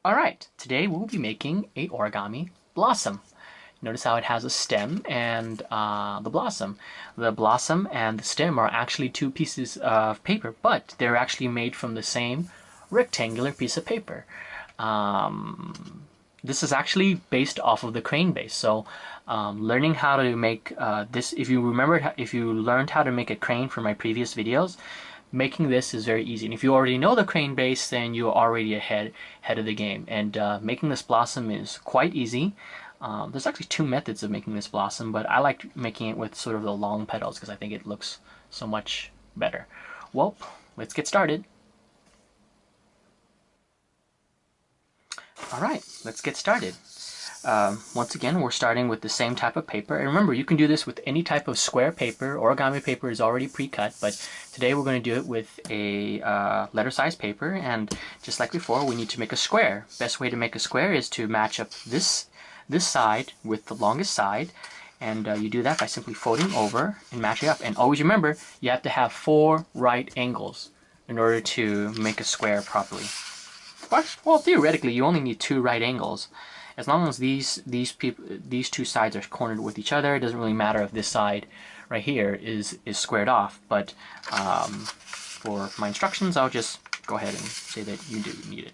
Alright, today we'll be making a origami blossom. Notice how it has a stem and the blossom. The blossom and the stem are actually two pieces of paper, but they're actually made from the same rectangular piece of paper. This is actually based off of the crane base. So learning how to make this, if you learned how to make a crane from my previous videos, making this is very easy. And if you already know the crane base, then you're already ahead of the game. And making this blossom is quite easy. There's actually two methods of making this blossom, but I like making it with sort of the long petals because I think it looks so much better. Well, let's get started. Alright, let's get started. Once again, we're starting with the same type of paper. And remember, you can do this with any type of square paper. Origami paper is already pre-cut, but today we're going to do it with a letter size paper. And just like before, we need to make a square. Best way to make a square is to match up this side with the longest side. And you do that by simply folding over and matching up. And always remember, you have to have 4 right angles in order to make a square properly. Well, theoretically, you only need 2 right angles. As long as these two sides are cornered with each other, it doesn't really matter if this side right here is squared off. But for my instructions, I'll just go ahead and say that you do need it.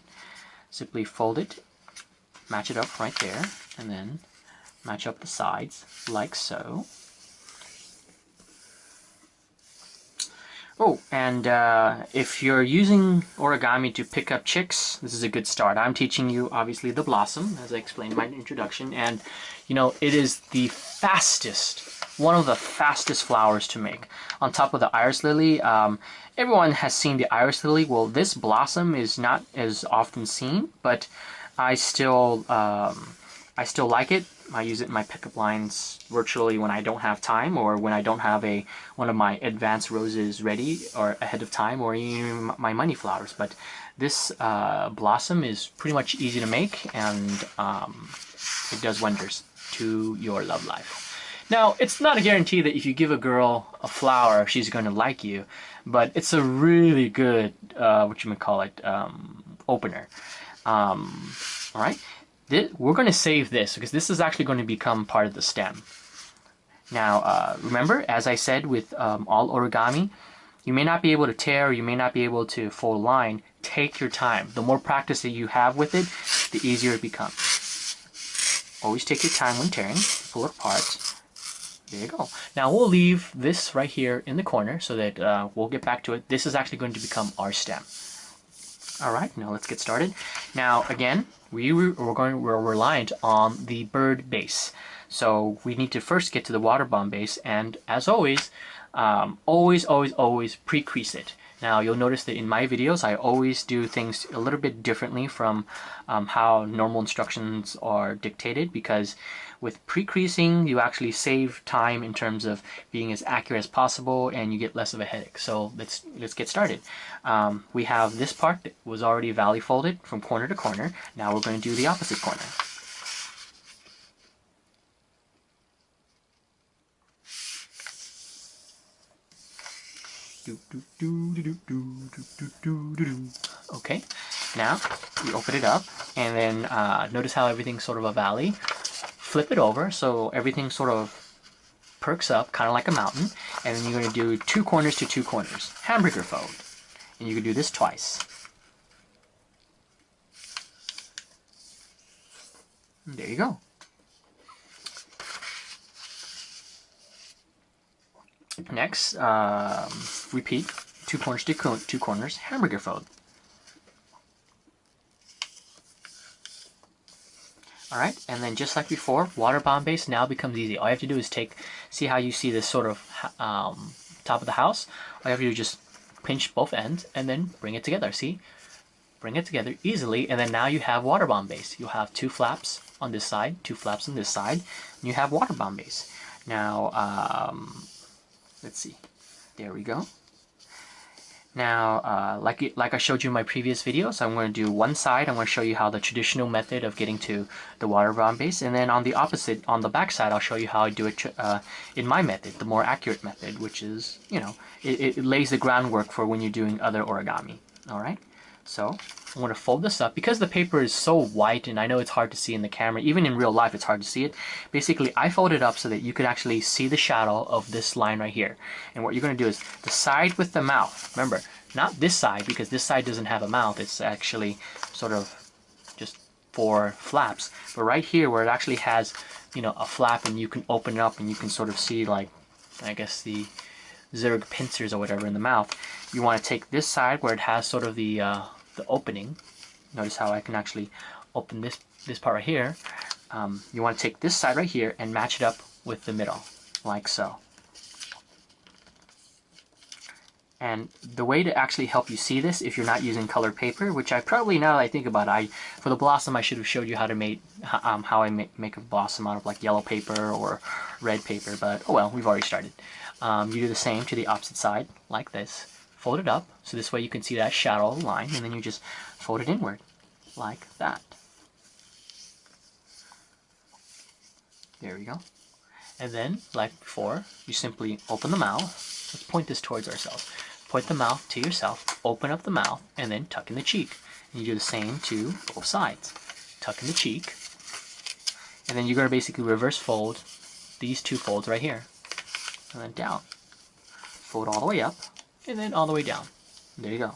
Simply fold it, match it up right there, and then match up the sides like so. Oh, and if you're using origami to pick up chicks, this is a good start. I'm teaching you, obviously, the blossom, as I explained in my introduction, and, you know, it is the fastest, one of the fastest flowers to make. On top of the iris lily, everyone has seen the iris lily. Well, this blossom is not as often seen, but I still like it. I use it in my pickup lines virtually when I don't have time, or when I don't have one of my advanced roses ready or ahead of time, or even my money flowers. But this blossom is pretty much easy to make, and it does wonders to your love life. Now, it's not a guarantee that if you give a girl a flower, she's going to like you, but it's a really good, opener. All right. We're going to save this because this is actually going to become part of the stem. Now, remember, as I said with all origami, you may not be able to tear, or you may not be able to fold a line. Take your time. The more practice that you have with it, the easier it becomes. Always take your time when tearing. Pull it apart. There you go. Now, we'll leave this right here in the corner so that we'll get back to it. This is actually going to become our stem. Alright, now let's get started. Now, again, we're reliant on the bird base. So we need to first get to the water bomb base, and as always, always pre-crease it. Now, you'll notice that in my videos, I always do things a little bit differently from how normal instructions are dictated, because with pre-creasing, you actually save time in terms of being as accurate as possible, and you get less of a headache. So let's get started. We have this part that was already valley folded from corner to corner. Now we're going to do the opposite corner. Okay, now we open it up, and then notice how everything's sort of a valley. Flip it over so everything sort of perks up, kind of like a mountain, and then you're going to do 2 corners to 2 corners, hamburger fold, and you can do this twice. And there you go. Next, repeat 2 corners to 2 corners, hamburger fold. Alright, and then just like before, water bomb base now becomes easy. All you have to do is see how you see this sort of top of the house? All you have to do is just pinch both ends and then bring it together. See? Bring it together easily, and then now you have water bomb base. You'll have 2 flaps on this side, 2 flaps on this side, and you have water bomb base. Now, let's see. There we go. Now, like I showed you in my previous videos, I'm going to do one side. I'm going to show you how the traditional method of getting to the water bomb base, and then on the opposite, on the back side, I'll show you how I do it in my method, the more accurate method, which is, you know, it lays the groundwork for when you're doing other origami. All right. So I'm going to fold this up. Because the paper is so white and I know it's hard to see in the camera, even in real life it's hard to see it. Basically, I fold it up so that you could actually see the shadow of this line right here. And what you're going to do is the side with the mouth. Remember, not this side, because this side doesn't have a mouth. It's actually sort of just 4 flaps. But right here where it actually has, you know, a flap and you can open it up and you can sort of see, like, I guess the zerg pincers or whatever in the mouth. You want to take this side where it has sort of the opening. Notice how I can actually open this part right here. You want to take this side right here and match it up with the middle, like so. And the way to actually help you see this, if you're not using colored paper, which I probably, now that I think about it, for the blossom I should have showed you how to make how I make a blossom out of like yellow paper or red paper, but oh well, we've already started. You do the same to the opposite side, like this. Fold it up, so this way you can see that shadow line, and then you just fold it inward, like that. There we go. And then, like before, you simply open the mouth. Let's point this towards ourselves. Point the mouth to yourself, open up the mouth, and then tuck in the cheek. And you do the same to both sides. Tuck in the cheek, and then you're going to basically reverse fold these 2 folds right here. And then down. Fold all the way up, and then all the way down. There you go.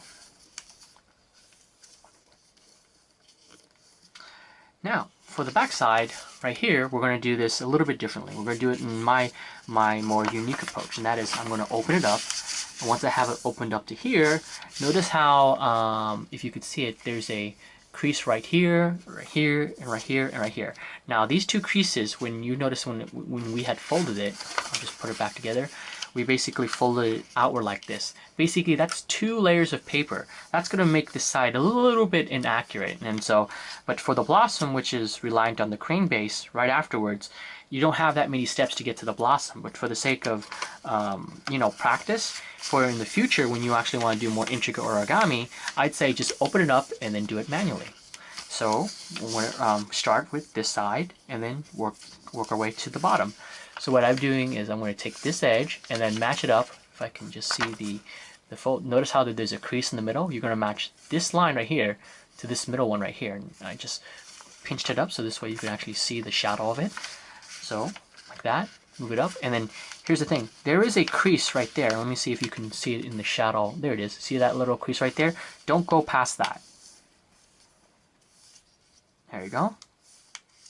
Now, for the back side, right here, we're going to do this a little bit differently. We're going to do it in my more unique approach, and that is I'm going to open it up, and once I have it opened up to here, notice how, if you could see it, there's a crease right here, right here, and right here, and right here. Now, these 2 creases, when you notice when we had folded it, I'll just put it back together, we basically folded it outward like this. Basically, that's 2 layers of paper. That's going to make this side a little bit inaccurate. And so, but for the blossom, which is reliant on the crane base, right afterwards, you don't have that many steps to get to the blossom. But for the sake of, you know, practice, for in the future, when you actually want to do more intricate origami, I'd say just open it up and then do it manually. So, we're start with this side and then work our way to the bottom. So what I'm doing is I'm going to take this edge and then match it up. If I can just see the fold, notice how there's a crease in the middle. You're going to match this line right here to this middle one right here. And I just pinched it up so this way you can actually see the shadow of it. So like that, move it up, and then here's the thing. There is a crease right there. Let me see if you can see it in the shadow. There it is. See that little crease right there? Don't go past that. There you go.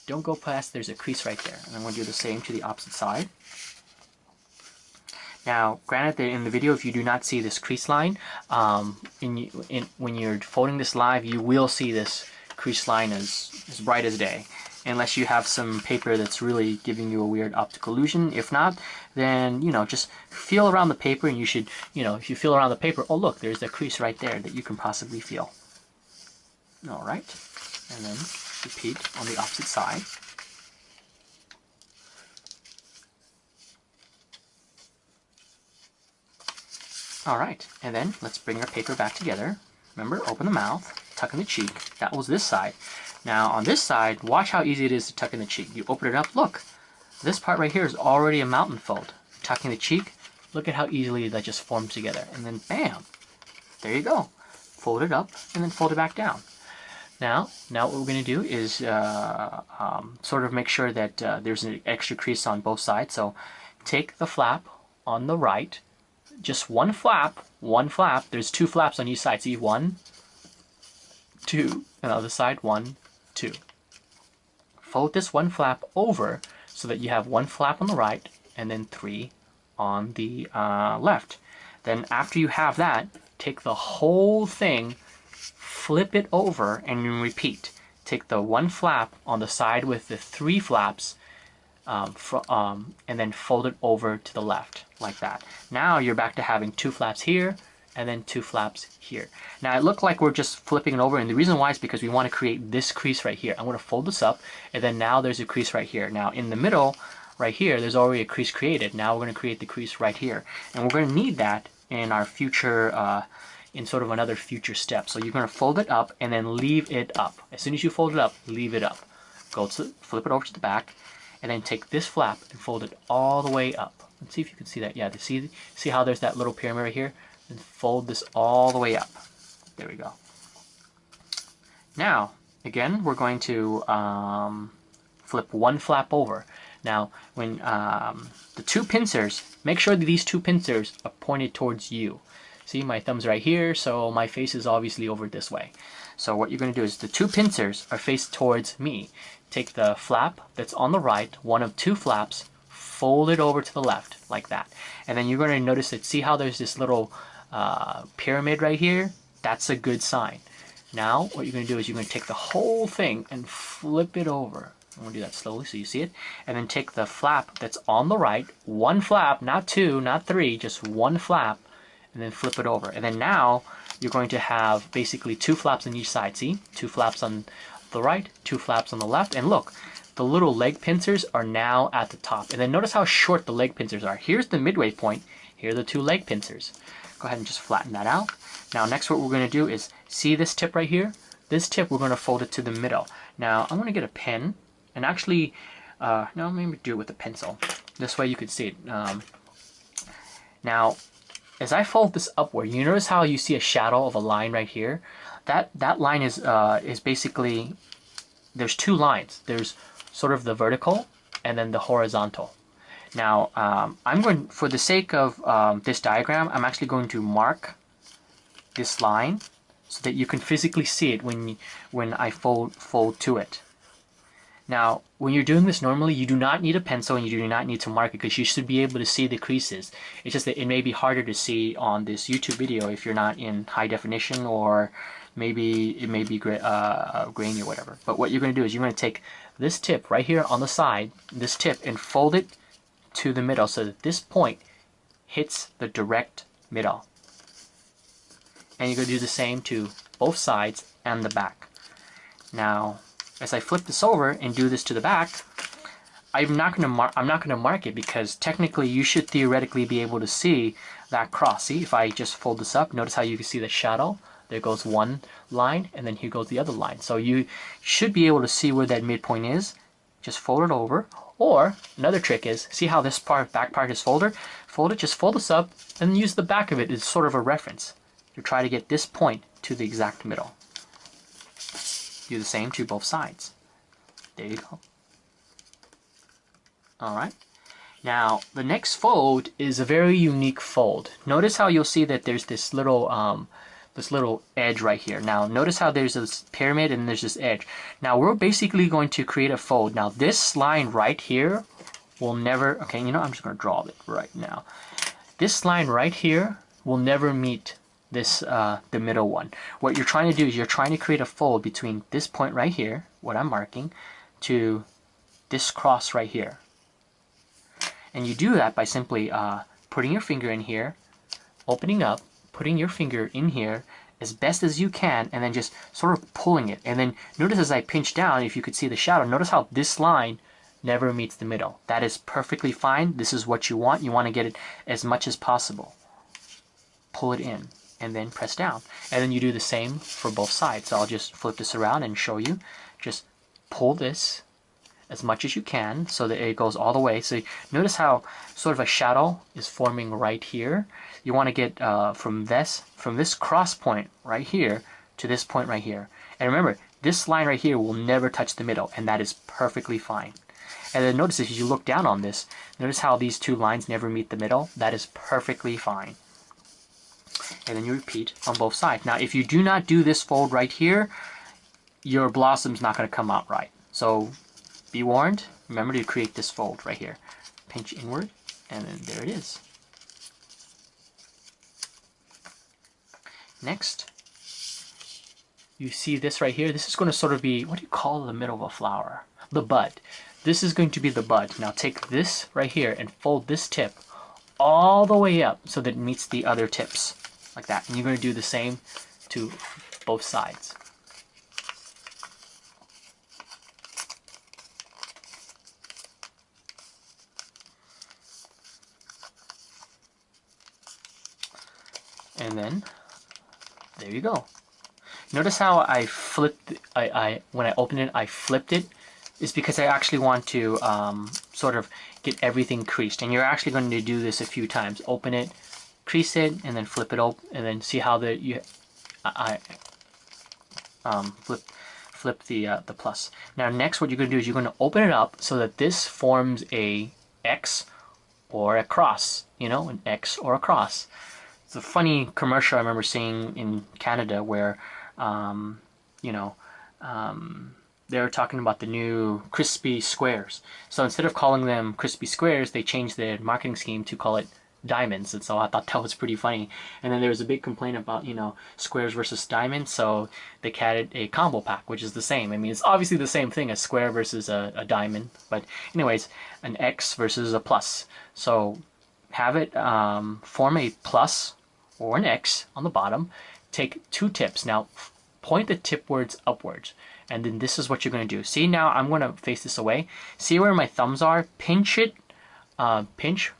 Don't go past, there's a crease right there. And I'm going to do the same to the opposite side. Now, granted that in the video, if you do not see this crease line, when you're folding this live, you will see this crease line as bright as day. Unless you have some paper that's really giving you a weird optical illusion. If not, then, you know, just feel around the paper, and you should, you know, if you feel around the paper, oh look, there's a crease right there that you can possibly feel. Alright, and then repeat on the opposite side. Alright, and then let's bring our paper back together. Remember, open the mouth, tuck in the cheek. That was this side. Now on this side, watch how easy it is to tuck in the cheek. You open it up, look. This part right here is already a mountain fold. Tucking the cheek, look at how easily that just forms together. And then bam, there you go. Fold it up and then fold it back down. Now what we're going to do is sort of make sure that there's an extra crease on both sides. So take the flap on the right, just one flap. There's 2 flaps on each side. See, 1, 2, and the other side, 1, 2. Fold this 1 flap over so that you have 1 flap on the right and then 3 on the left. Then after you have that, take the whole thing, flip it over, and repeat. Take the 1 flap on the side with the 3 flaps, and then fold it over to the left, like that. Now you're back to having 2 flaps here, and then 2 flaps here. Now it looked like we're just flipping it over, and the reason why is because we want to create this crease right here. I'm going to fold this up, and then now there's a crease right here. Now in the middle, right here, there's already a crease created. Now we're going to create the crease right here, and we're going to need that in our future, in sort of another future step. So you're going to fold it up and then leave it up. As soon as you fold it up, leave it up. Go to flip it over to the back, and then take this flap and fold it all the way up. Let's see if you can see that. Yeah, see how there's that little pyramid right here? And fold this all the way up. There we go. Now, again, we're going to flip one flap over. Now, when the two pincers, make sure that these two pincers are pointed towards you. See, my thumb's right here, so my face is obviously over this way. So what you're going to do is the two pincers are faced towards me. Take the flap that's on the right, one of two flaps, fold it over to the left, like that. And then you're going to notice that, see how there's this little pyramid right here? That's a good sign. Now, what you're going to do is you're going to take the whole thing and flip it over. I'm going to do that slowly so you see it. And then take the flap that's on the right, one flap, not two, not three, just one flap, and then flip it over. And then now, you're going to have basically two flaps on each side. See? Two flaps on the right, two flaps on the left. And look, the little leg pincers are now at the top. And then notice how short the leg pincers are. Here's the midway point. Here are the two leg pincers. Go ahead and just flatten that out. Now next what we're going to do is, see this tip right here? This tip, we're going to fold it to the middle. Now I'm going to get a pen and actually, no, maybe do it with a pencil. This way you can see it. Now, as I fold this upward, you notice how you see a shadow of a line right here? That line is basically, there's two lines. There's sort of the vertical and then the horizontal. Now, I'm going, for the sake of this diagram, I'm actually going to mark this line so that you can physically see it when I fold to it. Now, when you're doing this normally, you do not need a pencil and you do not need to mark it because you should be able to see the creases. It's just that it may be harder to see on this YouTube video if you're not in high definition, or maybe it may be grainy or whatever. But what you're going to do is you're going to take this tip right here on the side, this tip, and fold it to the middle so that this point hits the direct middle. And you're going to do the same to both sides and the back. Now, as I flip this over and do this to the back, I'm not going to mark it because technically you should theoretically be able to see that cross. See, if I just fold this up, notice how you can see the shadow. There goes one line, and then here goes the other line. So you should be able to see where that midpoint is. Just fold it over. Or another trick is, see how this back part is folded? Just fold this up and use the back of it as sort of a reference to try to get this point to the exact middle. Do the same to both sides. There you go. Alright. Now, the next fold is a very unique fold. Notice how you'll see that there's this little edge right here. Now, notice how there's this pyramid and there's this edge. Now, we're basically going to create a fold. Now, this line right here will never... Okay, you know, I'm just going to draw it right now. This line right here will never meet this the middle one. What you're trying to do is you're trying to create a fold between this point right here, what I'm marking, to this cross right here. And you do that by simply putting your finger in here, opening up, putting your finger in here as best as you can, and then just sort of pulling it. And then notice as I pinch down, if you could see the shadow, notice how this line never meets the middle. That is perfectly fine. This is what you want. You want to get it as much as possible. Pull it in and then press down. And then you do the same for both sides. So I'll just flip this around and show you. Just pull this as much as you can so that it goes all the way. So notice how sort of a shadow is forming right here. You want to get from this cross point right here to this point right here. And remember, this line right here will never touch the middle, and that is perfectly fine. And then notice if you look down on this, notice how these two lines never meet the middle. That is perfectly fine. And then you repeat on both sides. Now, if you do not do this fold right here, your blossom's not going to come out right. So be warned. Remember to create this fold right here. Pinch inward, and then there it is. Next, you see this right here. This is going to sort of be, what do you call the middle of a flower? The bud. This is going to be the bud. Now take this right here and fold this tip all the way up so that it meets the other tips. Like that. And you're going to do the same to both sides. And then, there you go. Notice how I flipped, when I opened it, I flipped it. It's because I actually want to sort of get everything creased. And you're actually going to do this a few times. Open it, crease it, and then flip it open, and then see how flip the plus. Now next what you're going to do is you're going to open it up so that this forms a X or a cross, you know, an X or a cross. It's a funny commercial I remember seeing in Canada where, you know, they were talking about the new crispy squares. So instead of calling them crispy squares, they changed their marketing scheme to call it diamonds. And so I thought that was pretty funny. And then there was a big complaint about, you know, squares versus diamonds. So they added a combo pack, which is the same. I mean, it's obviously the same thing, a square versus a diamond. But anyways, an X versus a plus. So have it form a plus or an X on the bottom. Take 2 tips. Now point the tip words upwards. And then this is what you're going to do. See, now I'm going to face this away. See where my thumbs are? Pinch it. Pinch.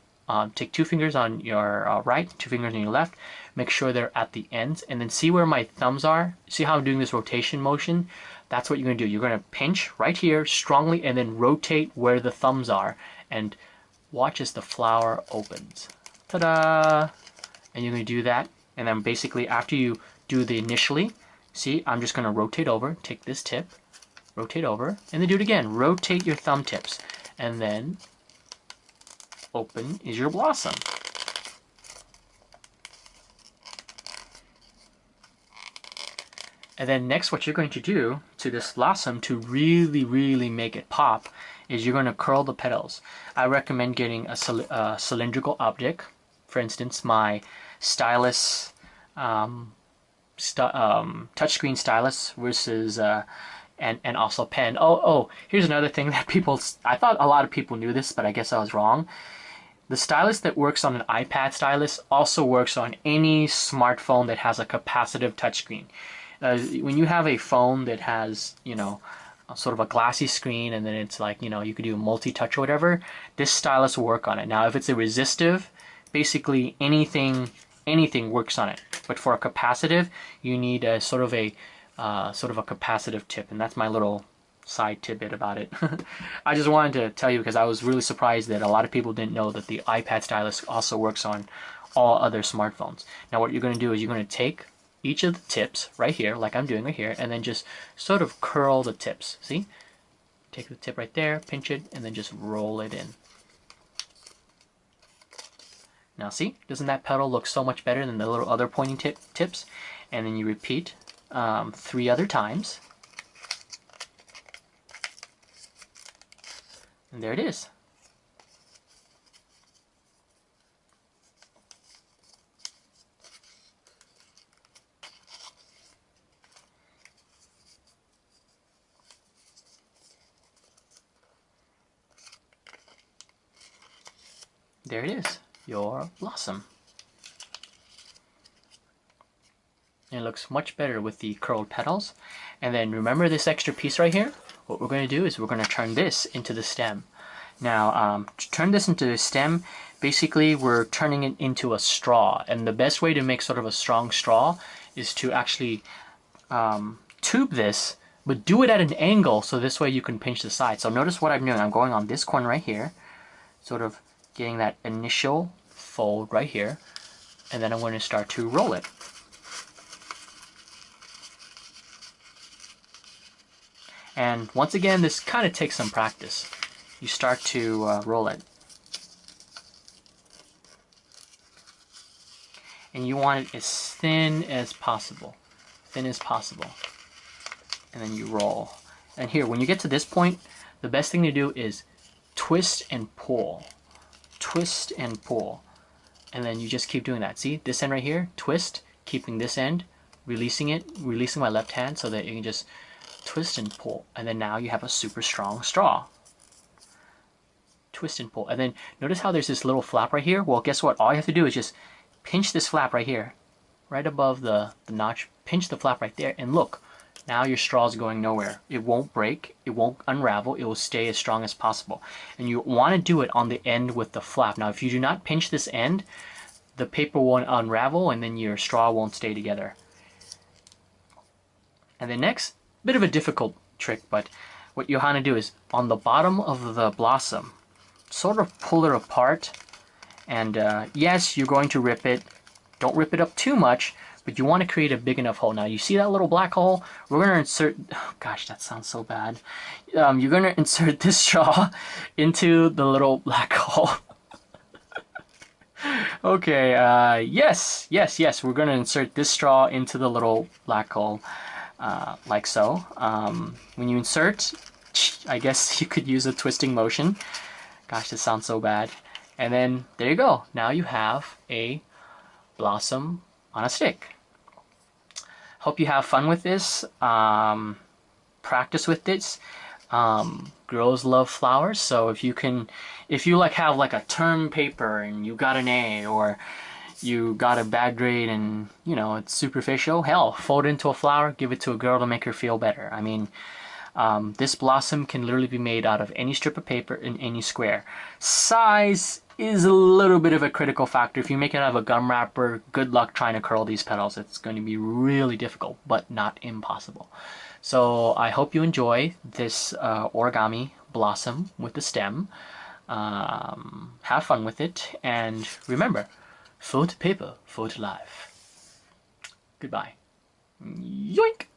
Take 2 fingers on your right, 2 fingers on your left. Make sure they're at the ends. And then see where my thumbs are? See how I'm doing this rotation motion? That's what you're going to do. You're going to pinch right here strongly and then rotate where the thumbs are. And watch as the flower opens. Ta-da! And you're going to do that. And then basically after you do the initially, see, I'm just going to rotate over, take this tip, rotate over, and then do it again. Rotate your thumb tips, and then open is your blossom. And then next what you're going to do to this blossom to really, really make it pop is you're going to curl the petals. I recommend getting a cylindrical object. For instance, my stylus, touchscreen stylus versus and also pen. Oh, here's another thing that I thought a lot of people knew this, but I guess I was wrong. The stylus that works on an iPad stylus also works on any smartphone that has a capacitive touchscreen. When you have a phone that has, you know, sort of a glassy screen and then it's like, you know, you could do multi-touch or whatever, this stylus will work on it. Now if it's a resistive, basically anything works on it. But for a capacitive, you need a sort of a capacitive tip, and that's my little side tidbit about it. I just wanted to tell you because I was really surprised that a lot of people didn't know that the iPad stylus also works on all other smartphones. Now what you're going to do is you're going to take each of the tips right here, like I'm doing right here, and then just sort of curl the tips. See? Take the tip right there, pinch it, and then just roll it in. Now see, doesn't that petal look so much better than the little other pointing tips? And then you repeat 3 other times. And there it is. There it is, your blossom. And it looks much better with the curled petals. And then remember this extra piece right here? What we're going to do is we're going to turn this into the stem. Now, to turn this into the stem, basically we're turning it into a straw. And the best way to make sort of a strong straw is to actually tube this, but do it at an angle so this way you can pinch the side. So notice what I'm doing. I'm going on this corner right here, sort of getting that initial fold right here, and then I'm going to start to roll it. And once again, this kind of takes some practice. You start to roll it. And you want it as thin as possible. Thin as possible. And then you roll. And here, when you get to this point, the best thing to do is twist and pull. Twist and pull. And then you just keep doing that. See, this end right here, twist, keeping this end, releasing it, releasing my left hand so that you can just twist and pull. And then now you have a super strong straw. Twist and pull. And then notice how there's this little flap right here? Well, guess what? All you have to do is just pinch this flap right here, right above the notch. Pinch the flap right there, and look, now your straw is going nowhere. It won't break, it won't unravel, it will stay as strong as possible. And you want to do it on the end with the flap. Now if you do not pinch this end, the paper won't unravel and then your straw won't stay together. And then next, bit of a difficult trick, but what you want to do is on the bottom of the blossom, sort of pull it apart. And yes, you're going to rip it. Don't rip it up too much, but you want to create a big enough hole. Now you see that little black hole? We're going to insert, oh gosh, that sounds so bad. You're going to insert this straw into the little black hole. Okay, yes, we're going to insert this straw into the little black hole, like so. When you insert, I guess you could use a twisting motion. Gosh, this sounds so bad. And then, there you go. Now you have a blossom on a stick. Hope you have fun with this. Practice with this. Girls love flowers, so if you like have like a term paper and you got an A, or you got a bad grade and you know it's superficial, hell, fold it into a flower, give it to a girl to make her feel better. I mean, this blossom can literally be made out of any strip of paper in any square. Size is a little bit of a critical factor. If you make it out of a gum wrapper, good luck trying to curl these petals. It's going to be really difficult, but not impossible. So I hope you enjoy this origami blossom with the stem. Have fun with it, and remember, fold paper, fold life. Goodbye. Yoink!